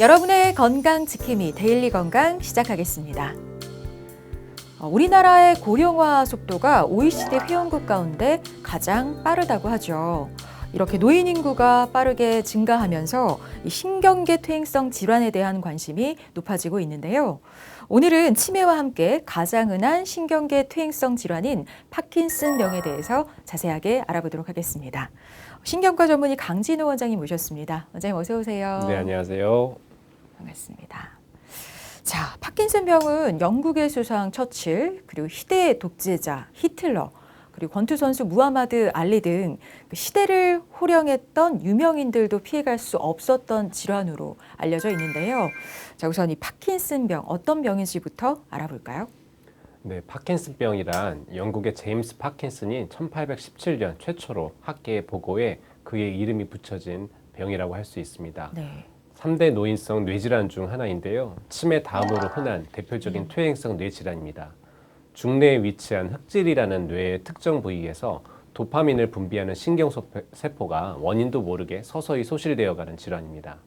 여러분의 건강 지킴이 데일리 건강 시작하겠습니다. 우리나라의 고령화 속도가 OECD 회원국 가운데 가장 빠르다고 하죠. 이렇게 노인 인구가 빠르게 증가하면서 이 신경계 퇴행성 질환에 대한 관심이 높아지고 있는데요. 오늘은 치매와 함께 가장 흔한 신경계 퇴행성 질환인 파킨슨병에 대해서 자세하게 알아보도록 하겠습니다. 신경과 전문의 강진호 원장님 모셨습니다. 원장님 어서 오세요. 네, 안녕하세요. 반갑습니다. 자, 파킨슨병은 영국의 수상 처칠, 그리고 희대의 독재자 히틀러, 그리고 권투 선수 무하마드 알리 등 시대를 호령했던 유명인들도 피해갈 수 없었던 질환으로 알려져 있는데요. 자, 우선 이 파킨슨병 어떤 병인지부터 알아볼까요? 네, 파킨슨병이란 영국의 제임스 파킨슨이 1817년 최초로 학계에 보고해 그의 이름이 붙여진 병이라고 할 수 있습니다. 네. 3대 노인성 뇌질환 중 하나인데요. 치매 다음으로 흔한 대표적인 퇴행성 뇌질환입니다. 중뇌에 위치한 흑질이라는 뇌의 특정 부위에서 도파민을 분비하는 신경세포가 원인도 모르게 서서히 소실되어 가는 질환입니다.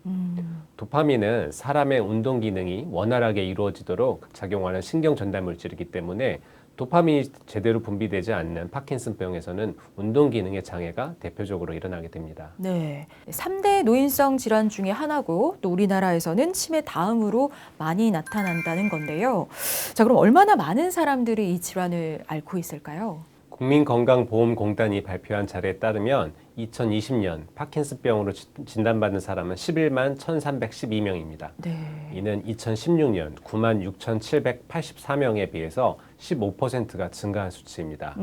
도파민은 사람의 운동 기능이 원활하게 이루어지도록 작용하는 신경 전달 물질이기 때문에 도파민이 제대로 분비되지 않는 파킨슨병에서는 운동 기능의 장애가 대표적으로 일어나게 됩니다. 네, 3대 노인성 질환 중에 하나고 또 우리나라에서는 치매 다음으로 많이 나타난다는 건데요. 자, 그럼 얼마나 많은 사람들이 이 질환을 앓고 있을까요? 국민건강보험공단이 발표한 자료에 따르면 2020년 파킨슨병으로 진단받은 사람은 11만 1,312명입니다. 네. 이는 2016년 9만 6,784명에 비해서 15%가 증가한 수치입니다.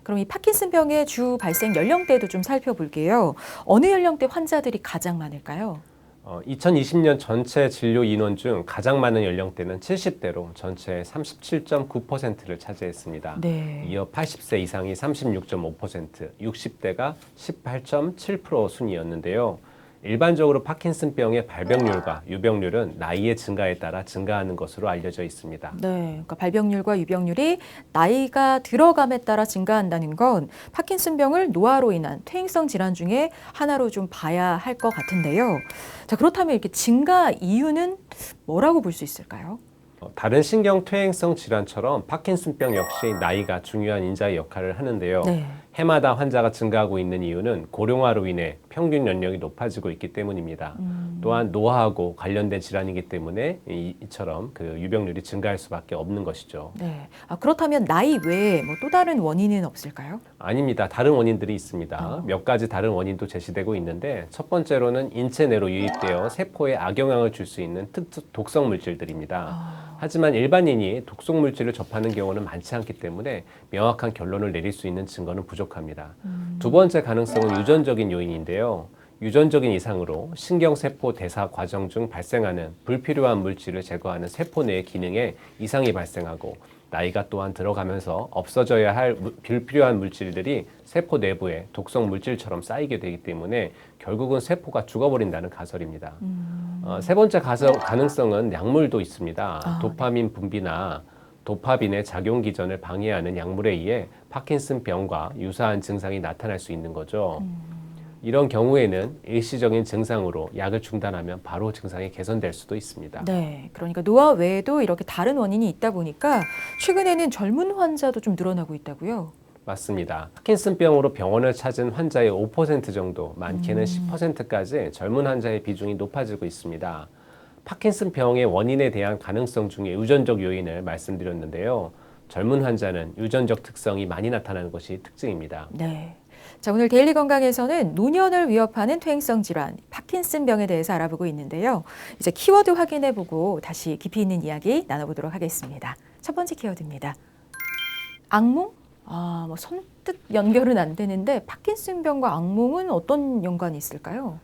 그럼 이 파킨슨병의 주 발생 연령대도 좀 살펴볼게요. 어느 연령대 환자들이 가장 많을까요? 2020년 전체 진료 인원 중 가장 많은 연령대는 70대로 전체의 37.9%를 차지했습니다. 네. 이어 80세 이상이 36.5%, 60대가 18.7% 순이었는데요. 일반적으로 파킨슨병의 발병률과 유병률은 나이의 증가에 따라 증가하는 것으로 알려져 있습니다. 네, 그러니까 발병률과 유병률이 나이가 들어감에 따라 증가한다는 건 파킨슨병을 노화로 인한 퇴행성 질환 중에 하나로 좀 봐야 할 것 같은데요. 자, 그렇다면 이렇게 증가 이유는 뭐라고 볼 수 있을까요? 다른 신경퇴행성 질환처럼 파킨슨병 역시 나이가 중요한 인자의 역할을 하는데요. 네. 해마다 환자가 증가하고 있는 이유는 고령화로 인해 평균 연령이 높아지고 있기 때문입니다. 또한 노화하고 관련된 질환이기 때문에 이처럼 그 유병률이 증가할 수밖에 없는 것이죠. 네. 그렇다면 나이 외에 뭐 또 다른 원인은 없을까요? 아닙니다. 다른 원인들이 있습니다. 몇 가지 다른 원인도 제시되고 있는데 첫 번째로는 인체 내로 유입되어 세포에 악영향을 줄 수 있는 독성 물질들입니다. 하지만 일반인이 독성 물질을 접하는 경우는 많지 않기 때문에 명확한 결론을 내릴 수 있는 증거는 부족합니다. 두 번째 가능성은 유전적인 요인인데요. 유전적인 이상으로 신경세포 대사 과정 중 발생하는 불필요한 물질을 제거하는 세포 내의 기능에 이상이 발생하고 나이가 또한 들어가면서 없어져야 할 불필요한 물질들이 세포 내부에 독성 물질처럼 쌓이게 되기 때문에 결국은 세포가 죽어버린다는 가설입니다. 세 번째 가능성은 약물도 있습니다. 도파민 분비나 도파민의 작용 기전을 방해하는 약물에 의해 파킨슨병과 유사한 증상이 나타날 수 있는 거죠. 이런 경우에는 일시적인 증상으로 약을 중단하면 바로 증상이 개선될 수도 있습니다. 네, 그러니까 노화 외에도 이렇게 다른 원인이 있다 보니까 최근에는 젊은 환자도 좀 늘어나고 있다고요? 맞습니다. 파킨슨병으로 병원을 찾은 환자의 5% 정도, 많게는 10%까지 젊은 환자의 비중이 높아지고 있습니다. 파킨슨병의 원인에 대한 가능성 중에 유전적 요인을 말씀드렸는데요. 젊은 환자는 유전적 특성이 많이 나타나는 것이 특징입니다. 네. 자, 오늘 데일리 건강에서는 노년을 위협하는 퇴행성 질환, 파킨슨병에 대해서 알아보고 있는데요. 이제 키워드 확인해보고 다시 깊이 있는 이야기 나눠보도록 하겠습니다. 첫 번째 키워드입니다. 악몽? 뭐 선뜻 연결은 안 되는데 파킨슨병과 악몽은 어떤 연관이 있을까요?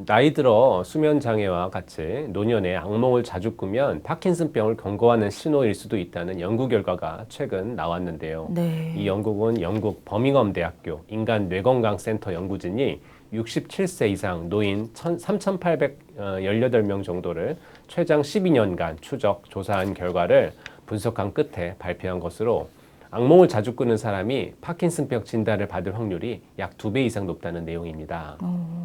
나이 들어 수면 장애와 같이 노년에 악몽을 자주 꾸면 파킨슨병을 경고하는 신호일 수도 있다는 연구 결과가 최근 나왔는데요. 네. 이 연구는 영국 버밍엄 대학교 인간 뇌건강센터 연구진이 67세 이상 노인 3,818명 정도를 최장 12년간 추적 조사한 결과를 분석한 끝에 발표한 것으로 악몽을 자주 꾸는 사람이 파킨슨병 진단을 받을 확률이 약 2배 이상 높다는 내용입니다.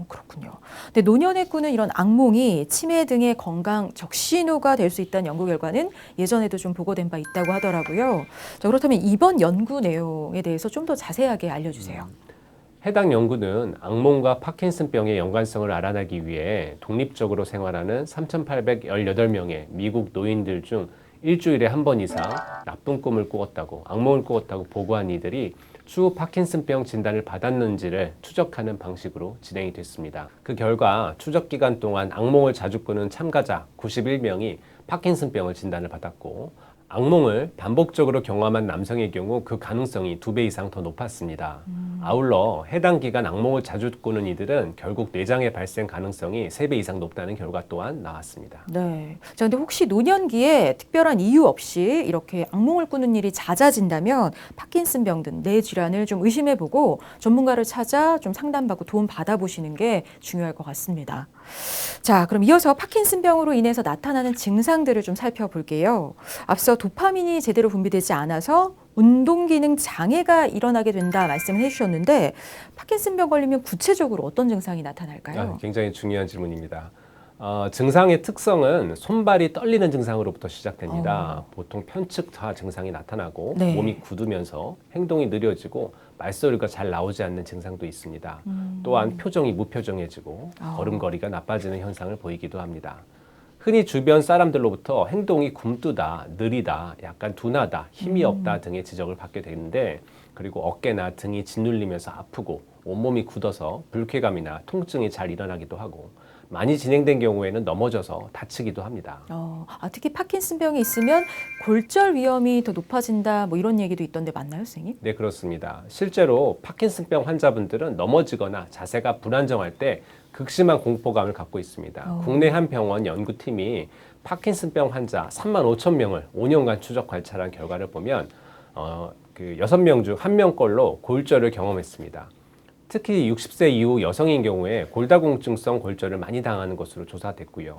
그렇군요. 근데 노년에 꾸는 이런 악몽이 치매 등의 건강 적신호가 될 수 있다는 연구 결과는 예전에도 좀 보고된 바 있다고 하더라고요. 자, 그렇다면 이번 연구 내용에 대해서 좀 더 자세하게 알려주세요. 해당 연구는 악몽과 파킨슨병의 연관성을 알아내기 위해 독립적으로 생활하는 3,818명의 미국 노인들 중 일주일에 한 번 이상 나쁜 꿈을 꾸었다고, 악몽을 꾸었다고 보고한 이들이 추후 파킨슨병 진단을 받았는지를 추적하는 방식으로 진행이 됐습니다. 그 결과 추적 기간 동안 악몽을 자주 꾸는 참가자 91명이 파킨슨병을 진단을 받았고, 악몽을 반복적으로 경험한 남성의 경우 그 가능성이 2배 이상 더 높았습니다. 아울러 해당 기간 악몽을 자주 꾸는 이들은 결국 뇌장의 발생 가능성이 3배 이상 높다는 결과 또한 나왔습니다. 네. 자, 근데 혹시 노년기에 특별한 이유 없이 이렇게 악몽을 꾸는 일이 잦아진다면 파킨슨병 등 뇌 질환을 좀 의심해보고 전문가를 찾아 좀 상담받고 도움 받아보시는 게 중요할 것 같습니다. 자, 그럼 이어서 파킨슨병으로 인해서 나타나는 증상들을 좀 살펴볼게요. 앞서 도파민이 제대로 분비되지 않아서 운동기능 장애가 일어나게 된다 말씀을 해주셨는데 파킨슨병 걸리면 구체적으로 어떤 증상이 나타날까요? 굉장히 중요한 질문입니다. 증상의 특성은 손발이 떨리는 증상으로부터 시작됩니다. 보통 편측타 증상이 나타나고 네. 몸이 굳으면서 행동이 느려지고 말소리가 잘 나오지 않는 증상도 있습니다. 또한 표정이 무표정해지고 걸음걸이가 나빠지는 현상을 보이기도 합니다. 흔히 주변 사람들로부터 행동이 굼뜨다, 느리다, 약간 둔하다, 힘이 없다 등의 지적을 받게 되는데, 그리고 어깨나 등이 짓눌리면서 아프고 온몸이 굳어서 불쾌감이나 통증이 잘 일어나기도 하고, 많이 진행된 경우에는 넘어져서 다치기도 합니다. 특히 파킨슨병이 있으면 골절 위험이 더 높아진다 뭐 이런 얘기도 있던데 맞나요, 선생님? 네, 그렇습니다. 실제로 파킨슨병 환자분들은 넘어지거나 자세가 불안정할 때 극심한 공포감을 갖고 있습니다. 국내 한 병원 연구팀이 파킨슨병 환자 35,000명을 5년간 추적 관찰한 결과를 보면 6명 중 1명꼴로 골절을 경험했습니다. 특히 60세 이후 여성인 경우에 골다공증성 골절을 많이 당하는 것으로 조사됐고요.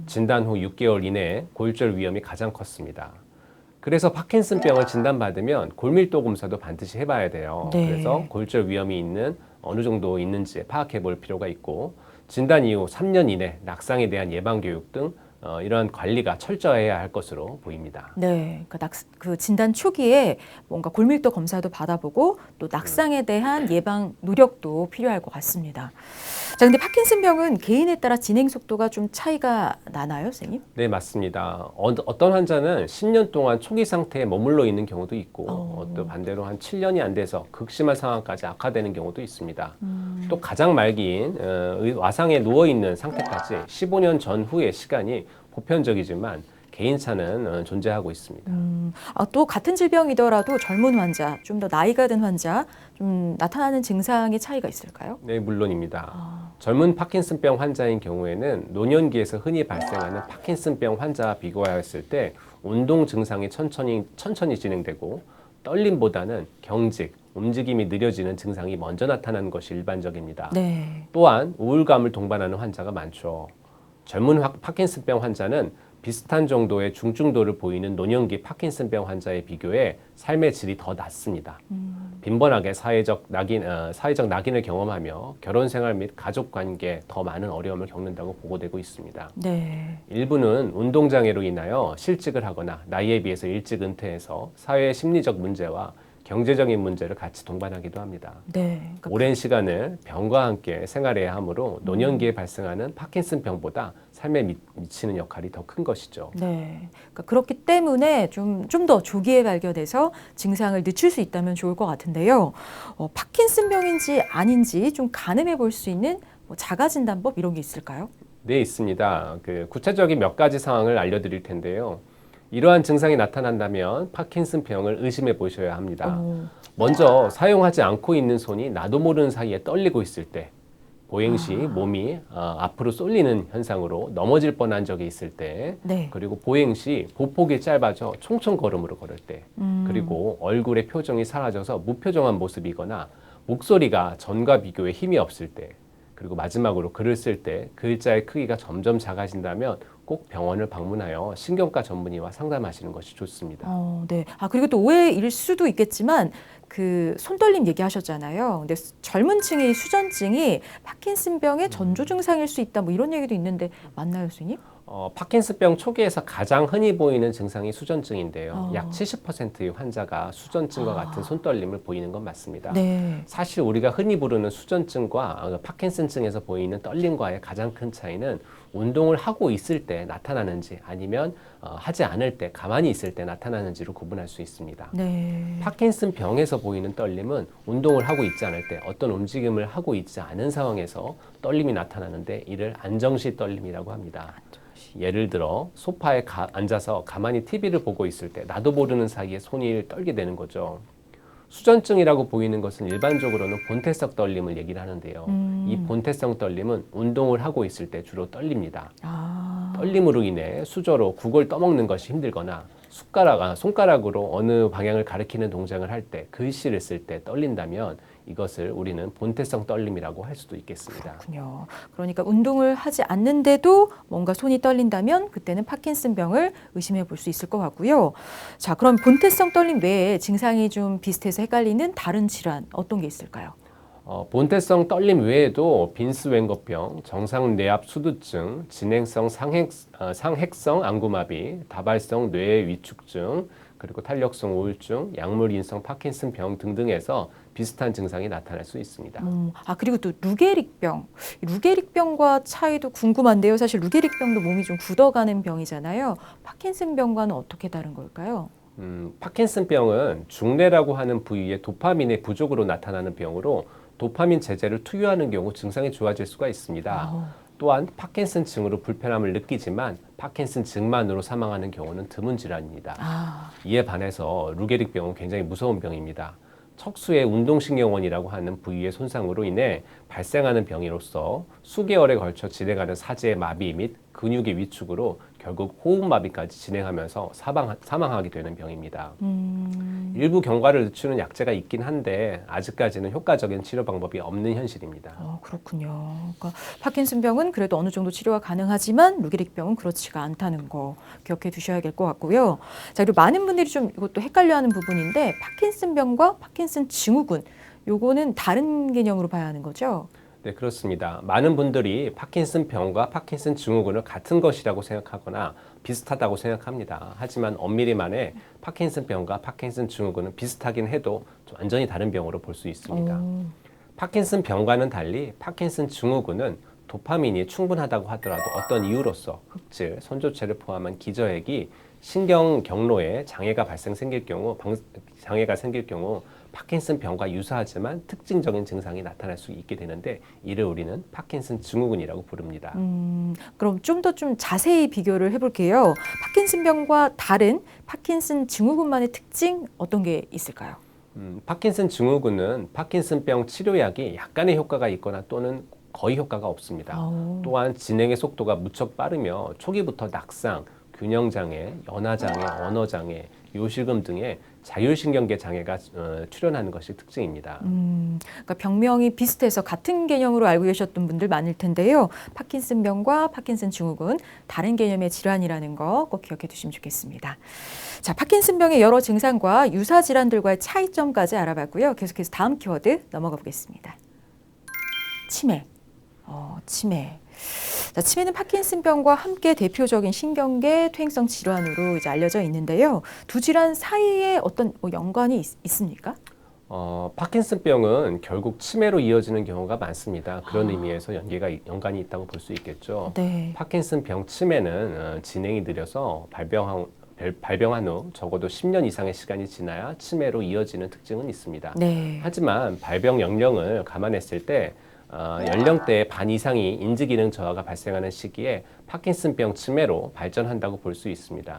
진단 후 6개월 이내에 골절 위험이 가장 컸습니다. 그래서 파킨슨병을 진단받으면 골밀도 검사도 반드시 해봐야 돼요. 네. 그래서 골절 위험이 어느 정도 있는지 파악해 볼 필요가 있고, 진단 이후 3년 이내 낙상에 대한 예방교육 등 이러한 관리가 철저해야 할 것으로 보입니다. 네, 그 진단 초기에 뭔가 골밀도 검사도 받아보고 또 낙상에 대한 예방 노력도 필요할 것 같습니다. 자, 근데 파킨슨병은 개인에 따라 진행 속도가 좀 차이가 나나요, 선생님? 네, 맞습니다. 어떤 환자는 10년 동안 초기 상태에 머물러 있는 경우도 있고, 또 반대로 한 7년이 안 돼서 극심한 상황까지 악화되는 경우도 있습니다. 또 가장 말기인 와상에 누워있는 상태까지 15년 전후의 시간이 보편적이지만 개인차는 존재하고 있습니다. 또 같은 질병이더라도 젊은 환자, 좀 더 나이가 든 환자, 좀 나타나는 증상의 차이가 있을까요? 네, 물론입니다. 젊은 파킨슨병 환자인 경우에는 노년기에서 흔히 발생하는 파킨슨병 환자와 비교하였을 때 운동 증상이 천천히 진행되고 떨림보다는 경직, 움직임이 느려지는 증상이 먼저 나타나는 것이 일반적입니다. 네. 또한 우울감을 동반하는 환자가 많죠. 젊은 파킨슨병 환자는 비슷한 정도의 중증도를 보이는 노년기 파킨슨병 환자에 비교해 삶의 질이 더 낮습니다. 빈번하게 사회적 낙인을 경험하며 결혼 생활 및 가족 관계에 더 많은 어려움을 겪는다고 보고되고 있습니다. 네. 일부는 운동장애로 인하여 실직을 하거나 나이에 비해서 일찍 은퇴해서 사회의 심리적 문제와 경제적인 문제를 같이 동반하기도 합니다. 네. 오랜 시간을 병과 함께 생활해야 하므로 노년기에 발생하는 파킨슨병보다 삶에 미치는 역할이 더 큰 것이죠. 네. 그렇기 때문에 좀 더 조기에 발견해서 증상을 늦출 수 있다면 좋을 것 같은데요. 파킨슨병인지 아닌지 좀 가늠해 볼 수 있는 자가진단법 이런 게 있을까요? 네, 있습니다. 구체적인 몇 가지 상황을 알려드릴 텐데요. 이러한 증상이 나타난다면 파킨슨병을 의심해 보셔야 합니다. 먼저 사용하지 않고 있는 손이 나도 모르는 사이에 떨리고 있을 때, 보행 시 몸이 앞으로 쏠리는 현상으로 넘어질 뻔한 적이 있을 때, 네. 그리고 보행 시 보폭이 짧아져 총총걸음으로 걸을 때, 그리고 얼굴의 표정이 사라져서 무표정한 모습이거나 목소리가 전과 비교해 힘이 없을 때, 그리고 마지막으로 글을 쓸 때 글자의 크기가 점점 작아진다면 꼭 병원을 방문하여 신경과 전문의와 상담하시는 것이 좋습니다. 네. 그리고 또 오해일 수도 있겠지만 그 손떨림 얘기하셨잖아요. 근데 젊은 층의 수전증이 파킨슨병의 전조 증상일 수 있다. 뭐 이런 얘기도 있는데 맞나요, 선생님? 파킨슨병 초기에서 가장 흔히 보이는 증상이 수전증인데요. 약 70%의 환자가 수전증과 같은 손떨림을 보이는 건 맞습니다. 네. 사실 우리가 흔히 부르는 수전증과 파킨슨증에서 보이는 떨림과의 가장 큰 차이는 운동을 하고 있을 때 나타나는지 아니면 하지 않을 때 가만히 있을 때 나타나는지로 구분할 수 있습니다. 네. 파킨슨병에서 보이는 떨림은 운동을 하고 있지 않을 때 어떤 움직임을 하고 있지 않은 상황에서 떨림이 나타나는데 이를 안정시 떨림이라고 합니다. 예를 들어 소파에 앉아서 가만히 TV를 보고 있을 때 나도 모르는 사이에 손이 떨게 되는 거죠. 수전증이라고 보이는 것은 일반적으로는 본태성 떨림을 얘기를 하는데요. 이 본태성 떨림은 운동을 하고 있을 때 주로 떨립니다. 떨림으로 인해 수저로 국을 떠먹는 것이 힘들거나 손가락으로 어느 방향을 가리키는 동작을 할 때 글씨를 쓸 때 떨린다면 이것을 우리는 본태성 떨림이라고 할 수도 있겠습니다. 그렇군요. 그러니까 운동을 하지 않는데도 뭔가 손이 떨린다면 그때는 파킨슨병을 의심해 볼 수 있을 것 같고요. 자, 그럼 본태성 떨림 외에 증상이 좀 비슷해서 헷갈리는 다른 질환 어떤 게 있을까요? 본태성 떨림 외에도 빈스웬거병, 정상뇌압 수두증, 진행성 상핵성 안구마비, 다발성 뇌 위축증, 그리고 탄력성 우울증, 약물인성 파킨슨병 등등에서 비슷한 증상이 나타날 수 있습니다. 그리고 또 루게릭병과 차이도 궁금한데요. 사실 루게릭병도 몸이 좀 굳어가는 병이잖아요. 파킨슨병과는 어떻게 다른 걸까요? 파킨슨병은 중뇌라고 하는 부위에 도파민의 부족으로 나타나는 병으로 도파민 제제를 투여하는 경우 증상이 좋아질 수가 있습니다. 또한 파킨슨증으로 불편함을 느끼지만 파킨슨증만으로 사망하는 경우는 드문 질환입니다. 이에 반해서 루게릭병은 굉장히 무서운 병입니다. 척수의 운동신경원이라고 하는 부위의 손상으로 인해 발생하는 병이로서 수개월에 걸쳐 진행하는 사지의 마비 및 근육의 위축으로 결국 호흡마비까지 진행하면서 사망하게 되는 병입니다. 일부 경과를 늦추는 약제가 있긴 한데 아직까지는 효과적인 치료 방법이 없는 현실입니다. 그렇군요. 그러니까 파킨슨병은 그래도 어느 정도 치료가 가능하지만 루게릭병은 그렇지가 않다는 거 기억해 두셔야 될 것 같고요. 자, 그리고 많은 분들이 좀 이것도 헷갈려하는 부분인데 파킨슨병과 파킨슨 증후군 요거는 다른 개념으로 봐야 하는 거죠? 네, 그렇습니다. 많은 분들이 파킨슨병과 파킨슨 증후군을 같은 것이라고 생각하거나 비슷하다고 생각합니다. 하지만 엄밀히 말해 파킨슨병과 파킨슨 증후군은 비슷하긴 해도 완전히 다른 병으로 볼 수 있습니다. 파킨슨병과는 달리 파킨슨 증후군은 도파민이 충분하다고 하더라도 어떤 이유로서 흑질, 선조체를 포함한 기저핵이 신경 경로에 장애가 생길 경우 파킨슨병과 유사하지만 특징적인 증상이 나타날 수 있게 되는데 이를 우리는 파킨슨 증후군이라고 부릅니다. 그럼 좀 더 자세히 비교를 해볼게요. 파킨슨병과 다른 파킨슨 증후군만의 특징 어떤 게 있을까요? 파킨슨 증후군은 파킨슨병 치료약이 약간의 효과가 있거나 또는 거의 효과가 없습니다. 또한 진행의 속도가 무척 빠르며 초기부터 낙상, 균형장애, 연화장애, 언어장애, 요실금 등의 자율신경계 장애가 출현하는 것이 특징입니다. 그러니까 병명이 비슷해서 같은 개념으로 알고 계셨던 분들 많을 텐데요. 파킨슨병과 파킨슨 증후군 다른 개념의 질환이라는 거 꼭 기억해 두시면 좋겠습니다. 자, 파킨슨병의 여러 증상과 유사 질환들과의 차이점까지 알아봤고요. 계속해서 다음 키워드 넘어가 보겠습니다. 치매. 치매. 자, 치매는 파킨슨병과 함께 대표적인 신경계 퇴행성 질환으로 이제 알려져 있는데요. 두 질환 사이에 어떤 연관이 있습니까? 파킨슨병은 결국 치매로 이어지는 경우가 많습니다. 그런 의미에서 연관이 있다고 볼 수 있겠죠. 네. 파킨슨병 치매는 진행이 느려서 발병한 후 적어도 10년 이상의 시간이 지나야 치매로 이어지는 특징은 있습니다. 네. 하지만 발병 연령을 감안했을 때 연령대의 반 이상이 인지기능 저하가 발생하는 시기에 파킨슨병 치매로 발전한다고 볼 수 있습니다.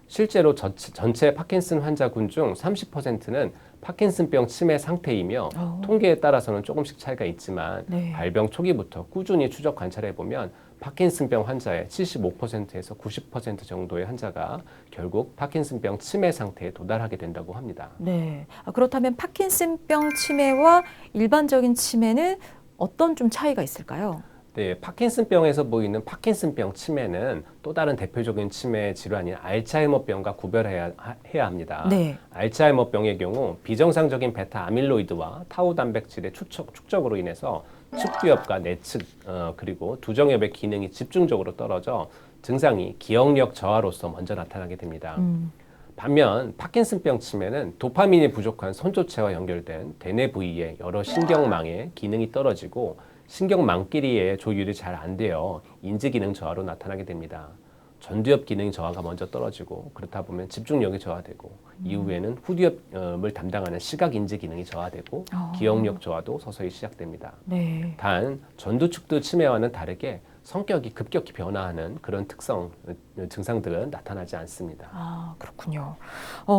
실제로 전체 파킨슨 환자군 중 30%는 파킨슨병 치매 상태이며 통계에 따라서는 조금씩 차이가 있지만 네. 발병 초기부터 꾸준히 추적 관찰해보면 파킨슨병 환자의 75%에서 90% 정도의 환자가 결국 파킨슨병 치매 상태에 도달하게 된다고 합니다. 네. 그렇다면 파킨슨병 치매와 일반적인 치매는 어떤 좀 차이가 있을까요? 네, 파킨슨병에서 보이는 파킨슨병 치매는 또 다른 대표적인 치매 질환인 알츠하이머병과 구별해야 합니다. 네. 알츠하이머병의 경우 비정상적인 베타 아밀로이드와 타우 단백질의 축적으로 인해서 측두엽과 내측 그리고 두정엽의 기능이 집중적으로 떨어져 증상이 기억력 저하로서 먼저 나타나게 됩니다. 반면 파킨슨병 치매는 도파민이 부족한 선조체와 연결된 대뇌 부위의 여러 신경망의 기능이 떨어지고 신경망끼리의 조율이 잘 안 되어 인지기능 저하로 나타나게 됩니다. 전두엽 기능 저하가 먼저 떨어지고 그렇다 보면 집중력이 저하되고 이후에는 후두엽을 담당하는 시각인지 기능이 저하되고 기억력 저하도 서서히 시작됩니다. 네. 단 전두축두 치매와는 다르게 성격이 급격히 변화하는 그런 특성 증상들은 나타나지 않습니다. 아, 그렇군요.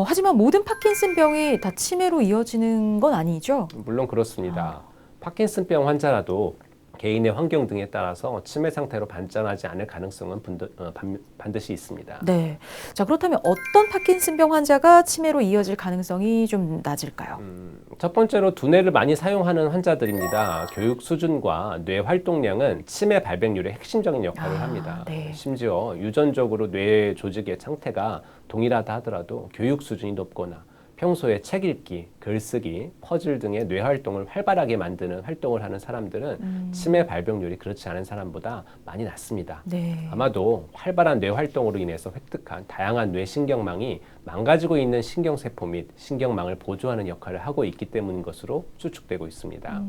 하지만 모든 파킨슨병이 다 치매로 이어지는 건 아니죠? 물론 그렇습니다. 파킨슨병 환자라도 개인의 환경 등에 따라서 치매 상태로 발전하지 않을 가능성은 반드시 있습니다. 네. 자, 그렇다면 어떤 파킨슨병 환자가 치매로 이어질 가능성이 좀 낮을까요? 첫 번째로 두뇌를 많이 사용하는 환자들입니다. 교육 수준과 뇌 활동량은 치매 발병률의 핵심적인 역할을 합니다. 네. 심지어 유전적으로 뇌 조직의 상태가 동일하다 하더라도 교육 수준이 높거나 평소에 책 읽기, 글쓰기, 퍼즐 등의 뇌 활동을 활발하게 만드는 활동을 하는 사람들은 치매 발병률이 그렇지 않은 사람보다 많이 낮습니다. 네. 아마도 활발한 뇌 활동으로 인해서 획득한 다양한 뇌 신경망이 망가지고 있는 신경세포 및 신경망을 보조하는 역할을 하고 있기 때문인 것으로 추측되고 있습니다.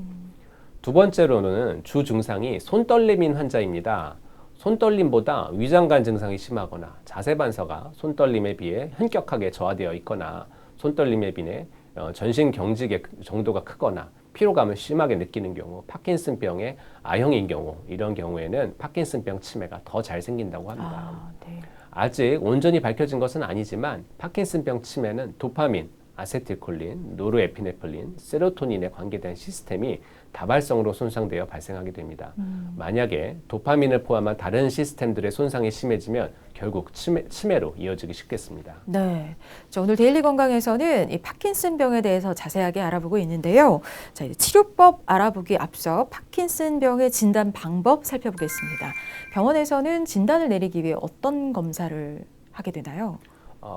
두 번째로는 주 증상이 손떨림인 환자입니다. 손떨림보다 위장관 증상이 심하거나 자세 반사가 손떨림에 비해 현격하게 저하되어 있거나 손떨림에 비해 전신 경직의 정도가 크거나 피로감을 심하게 느끼는 경우, 파킨슨병의 A형인 경우, 이런 경우에는 파킨슨병 치매가 더 잘 생긴다고 합니다. 네. 아직 온전히 밝혀진 것은 아니지만 파킨슨병 치매는 도파민, 아세틸콜린, 노르에피네프린, 세로토닌에 관계된 시스템이 다발성으로 손상되어 발생하게 됩니다. 만약에 도파민을 포함한 다른 시스템들의 손상이 심해지면 결국 치매로 이어지기 쉽겠습니다. 네. 자, 오늘 데일리 건강에서는 이 파킨슨병에 대해서 자세하게 알아보고 있는데요. 자, 이제 치료법 알아보기 앞서 파킨슨병의 진단 방법 살펴보겠습니다. 병원에서는 진단을 내리기 위해 어떤 검사를 하게 되나요?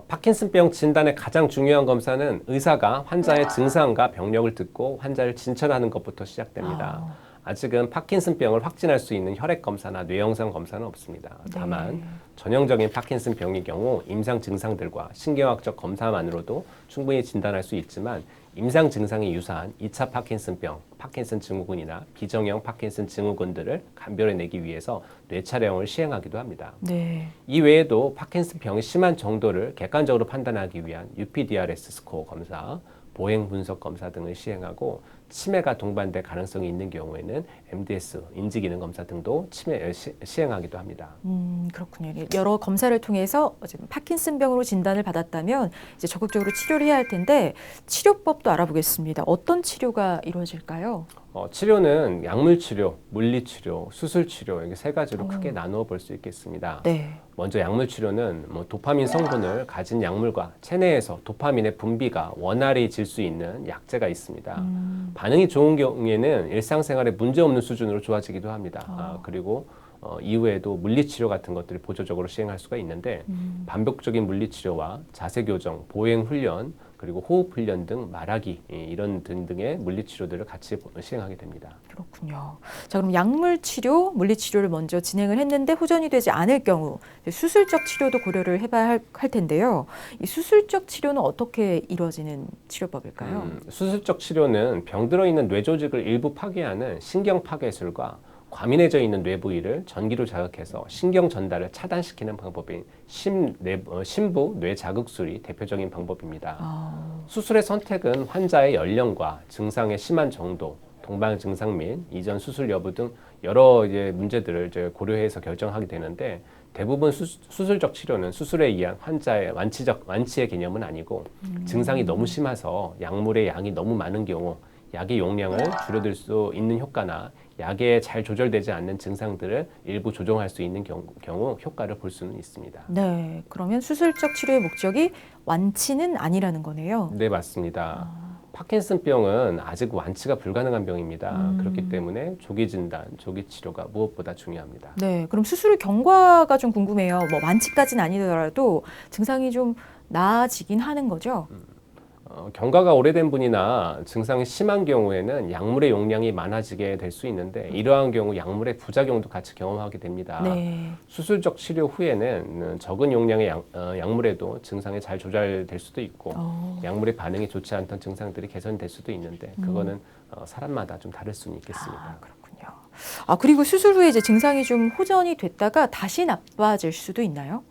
파킨슨병 진단의 가장 중요한 검사는 의사가 환자의 증상과 병력을 듣고 환자를 진찰하는 것부터 시작됩니다. 아직은 파킨슨병을 확진할 수 있는 혈액 검사나 뇌영상 검사는 없습니다. 다만 전형적인 파킨슨병의 경우 임상 증상들과 신경학적 검사만으로도 충분히 진단할 수 있지만 임상 증상이 유사한 2차 파킨슨병, 파킨슨 증후군이나 비정형 파킨슨 증후군들을 감별해내기 위해서 뇌촬영을 시행하기도 합니다. 네. 이 외에도 파킨슨병이 심한 정도를 객관적으로 판단하기 위한 UPDRS 스코어 검사, 보행 분석 검사 등을 시행하고 치매가 동반될 가능성이 있는 경우에는 MDS, 인지기능 검사 등도 시행하기도 합니다. 그렇군요. 여러 검사를 통해서 파킨슨병으로 진단을 받았다면 이제 적극적으로 치료를 해야 할 텐데 치료법도 알아보겠습니다. 어떤 치료가 이루어질까요? 치료는 약물 치료, 물리 치료, 수술 치료 이렇게 세 가지로 크게 나누어 볼 수 있겠습니다. 네. 먼저 약물 치료는 도파민 성분을 가진 약물과 체내에서 도파민의 분비가 원활해질 수 있는 약제가 있습니다. 반응이 좋은 경우에는 일상생활에 문제없는 수준으로 좋아지기도 합니다. 그리고 이후에도 물리치료 같은 것들을 보조적으로 시행할 수가 있는데 반복적인 물리치료와 자세교정, 보행훈련, 그리고 호흡훈련 등 말하기 이런 등등의 물리치료들을 같이 시행하게 됩니다. 그렇군요. 자, 그럼 약물 치료, 물리 치료를 먼저 진행을 했는데 호전이 되지 않을 경우 수술적 치료도 고려를 해봐야 할 텐데요. 이 수술적 치료는 어떻게 이루어지는 치료법일까요? 수술적 치료는 병들어 있는 뇌 조직을 일부 파괴하는 신경 파괴술과 과민해져 있는 뇌 부위를 전기로 자극해서 신경 전달을 차단시키는 방법인 심부 뇌 자극술이 대표적인 방법입니다. 수술의 선택은 환자의 연령과 증상의 심한 정도, 동반 증상 및 이전 수술 여부 등 여러 문제들을 고려해서 결정하게 되는데 대부분 수술적 치료는 수술에 의한 환자의 완치의 개념은 아니고 증상이 너무 심해서 약물의 양이 너무 많은 경우 약의 용량을 줄여들 수 있는 효과나 약에 잘 조절되지 않는 증상들을 일부 조정할 수 있는 경우 효과를 볼 수는 있습니다. 네, 그러면 수술적 치료의 목적이 완치는 아니라는 거네요. 네, 맞습니다. 파킨슨병은 아직 완치가 불가능한 병입니다. 그렇기 때문에 조기 진단, 조기 치료가 무엇보다 중요합니다. 네, 그럼 수술 경과가 좀 궁금해요. 뭐 완치까지는 아니더라도 증상이 좀 나아지긴 하는 거죠? 경과가 오래된 분이나 증상이 심한 경우에는 약물의 용량이 많아지게 될 수 있는데 이러한 경우 약물의 부작용도 같이 경험하게 됩니다. 네. 수술적 치료 후에는 적은 용량의 약물에도 증상이 잘 조절될 수도 있고 약물의 반응이 좋지 않던 증상들이 개선될 수도 있는데 그거는 사람마다 좀 다를 수는 있겠습니다. 그렇군요. 그리고 수술 후에 이제 증상이 좀 호전이 됐다가 다시 나빠질 수도 있나요?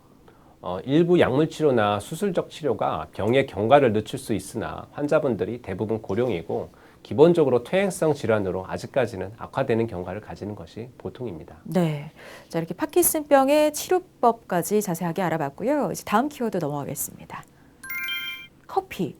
일부 약물 치료나 수술적 치료가 병의 경과를 늦출 수 있으나 환자분들이 대부분 고령이고 기본적으로 퇴행성 질환으로 아직까지는 악화되는 경과를 가지는 것이 보통입니다. 네. 자, 이렇게 파킨슨병의 치료법까지 자세하게 알아봤고요. 이제 다음 키워드 넘어가겠습니다. 커피.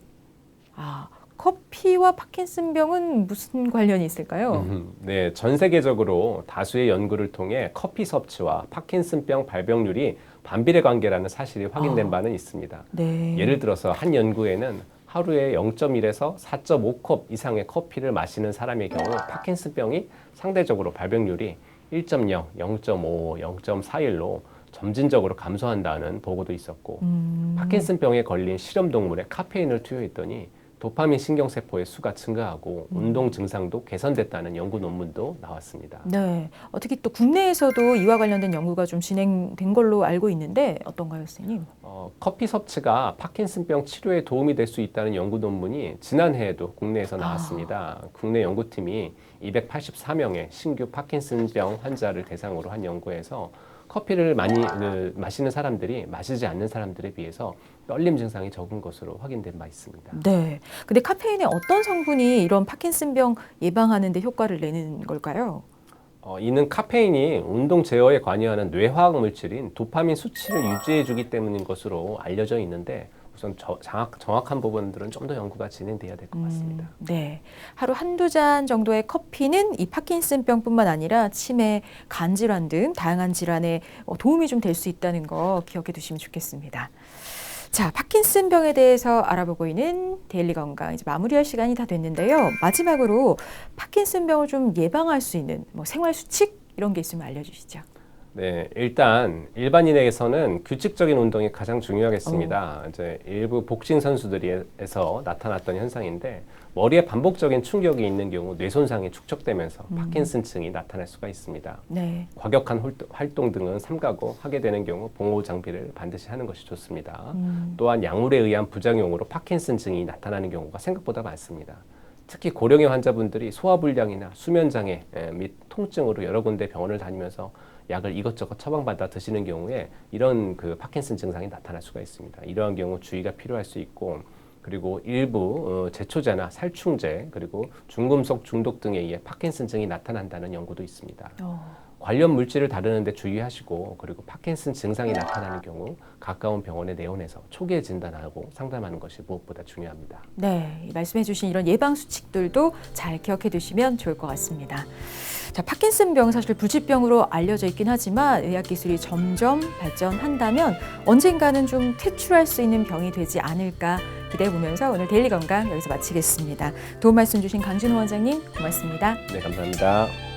커피와 파킨슨병은 무슨 관련이 있을까요? 네, 전 세계적으로 다수의 연구를 통해 커피 섭취와 파킨슨병 발병률이 반비례 관계라는 사실이 확인된 바는 있습니다. 네. 예를 들어서 한 연구에는 하루에 0.1에서 4.5컵 이상의 커피를 마시는 사람의 경우 파킨슨병이 상대적으로 발병률이 1.0, 0.5, 0.41로 점진적으로 감소한다는 보고도 있었고 파킨슨병에 걸린 실험 동물에 카페인을 투여했더니 도파민 신경세포의 수가 증가하고 운동 증상도 개선됐다는 연구 논문도 나왔습니다. 네. 특히 또 국내에서도 이와 관련된 연구가 좀 진행된 걸로 알고 있는데 어떤가요, 선생님? 커피 섭취가 파킨슨병 치료에 도움이 될 수 있다는 연구 논문이 지난해에도 국내에서 나왔습니다. 국내 연구팀이 284명의 신규 파킨슨병 환자를 대상으로 한 연구에서 커피를 많이 마시는 사람들이 마시지 않는 사람들에 비해서 떨림 증상이 적은 것으로 확인된 바 있습니다. 네. 근데 카페인의 어떤 성분이 이런 파킨슨병 예방하는 데 효과를 내는 걸까요? 이는 카페인이 운동 제어에 관여하는 뇌화학 물질인 도파민 수치를 유지해 주기 때문인 것으로 알려져 있는데 우선 정확한 부분들은 좀 더 연구가 진행돼야 될 것 같습니다. 네. 하루 한두 잔 정도의 커피는 이 파킨슨병뿐만 아니라 치매, 간 질환 등 다양한 질환에 도움이 좀 될 수 있다는 거 기억해 두시면 좋겠습니다. 자, 파킨슨병에 대해서 알아보고 있는 데일리 건강 이제 마무리할 시간이 다 됐는데요. 마지막으로 파킨슨병을 좀 예방할 수 있는 생활 수칙 이런 게 있으면 알려주시죠. 네, 일단 일반인에게서는 규칙적인 운동이 가장 중요하겠습니다. 이제 일부 복싱 선수들에서 나타났던 현상인데 머리에 반복적인 충격이 있는 경우 뇌 손상이 축적되면서 파킨슨증이 나타날 수가 있습니다. 네. 과격한 활동 등은 삼가고 하게 되는 경우 보호 장비를 반드시 하는 것이 좋습니다. 또한 약물에 의한 부작용으로 파킨슨증이 나타나는 경우가 생각보다 많습니다. 특히 고령의 환자분들이 소화불량이나 수면장애 및 통증으로 여러 군데 병원을 다니면서 약을 이것저것 처방받아 드시는 경우에 이런 파킨슨 증상이 나타날 수가 있습니다. 이러한 경우 주의가 필요할 수 있고 그리고 일부 제초제나 살충제 그리고 중금속 중독 등에 의해 파킨슨증이 나타난다는 연구도 있습니다. 관련 물질을 다루는데 주의하시고 그리고 파킨슨 증상이 나타나는 경우 가까운 병원에 내원해서 초기에 진단하고 상담하는 것이 무엇보다 중요합니다. 네, 말씀해 주신 이런 예방 수칙들도 잘 기억해 두시면 좋을 것 같습니다. 자, 파킨슨병 사실 불치병으로 알려져 있긴 하지만 의학 기술이 점점 발전한다면 언젠가는 좀 퇴출할 수 있는 병이 되지 않을까 기대해 보면서 오늘 데일리 건강 여기서 마치겠습니다. 도움 말씀 주신 강진호 원장님 고맙습니다. 네, 감사합니다.